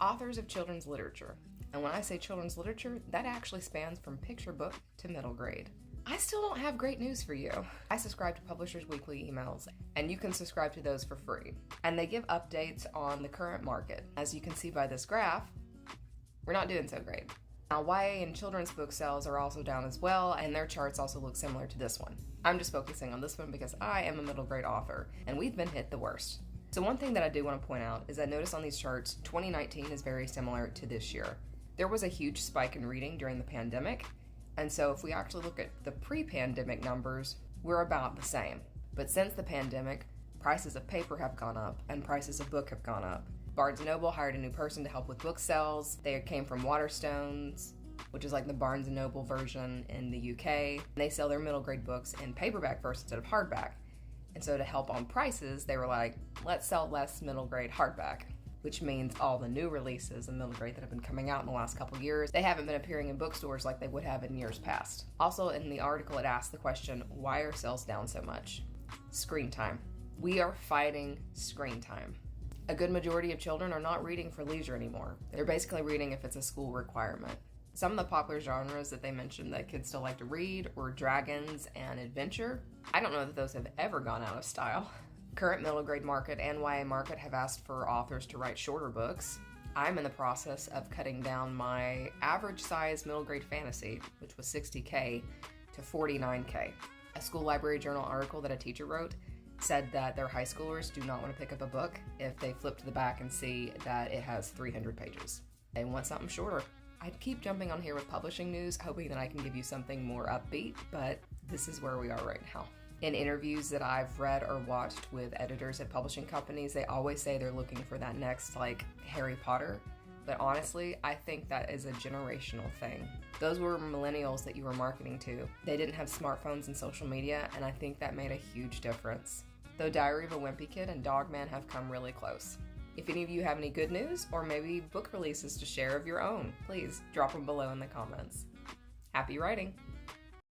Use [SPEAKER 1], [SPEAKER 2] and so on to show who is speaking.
[SPEAKER 1] authors of children's literature. And when I say children's literature, that actually spans from picture book to middle grade. I still don't have great news for you. I subscribe to Publishers Weekly emails, and you can subscribe to those for free. And they give updates on the current market. As you can see by this graph, we're not doing so great. Now, YA and children's book sales are also down as well, and their charts also look similar to this one. I'm just focusing on this one because I am a middle grade author, and we've been hit the worst. So one thing that I do want to point out is that notice on these charts, 2019 is very similar to this year. There was a huge spike in reading during the pandemic, and so if we actually look at the pre-pandemic numbers, we're about the same. But since the pandemic, prices of paper have gone up and prices of book have gone up. Barnes & Noble hired a new person to help with book sales. They came from Waterstones, which is like the Barnes & Noble version in the UK. They sell their middle grade books in paperback first instead of hardback. And so to help on prices, they were like, let's sell less middle grade hardback, which means all the new releases in middle grade that have been coming out in the last couple years, they haven't been appearing in bookstores like they would have in years past. Also in the article, it asked the question, why are sales down so much? Screen time. We are fighting screen time. A good majority of children are not reading for leisure anymore. They're basically reading if it's a school requirement. Some of the popular genres that they mentioned that kids still like to read were dragons and adventure. I don't know that those have ever gone out of style. Current middle grade market and YA market have asked for authors to write shorter books. I'm in the process of cutting down my average size middle grade fantasy, which was 60K, to 49K. A school library journal article that a teacher wrote said that their high schoolers do not want to pick up a book if they flip to the back and see that it has 300 pages. They want something shorter. I keep jumping on here with publishing news, hoping that I can give you something more upbeat, but this is where we are right now. In interviews that I've read or watched with editors at publishing companies, they always say they're looking for that next, like, Harry Potter. But honestly, I think that is a generational thing. Those were millennials that you were marketing to. They didn't have smartphones and social media, and I think that made a huge difference. Though Diary of a Wimpy Kid and Dogman have come really close. If any of you have any good news, or maybe book releases to share of your own, please drop them below in the comments. Happy writing!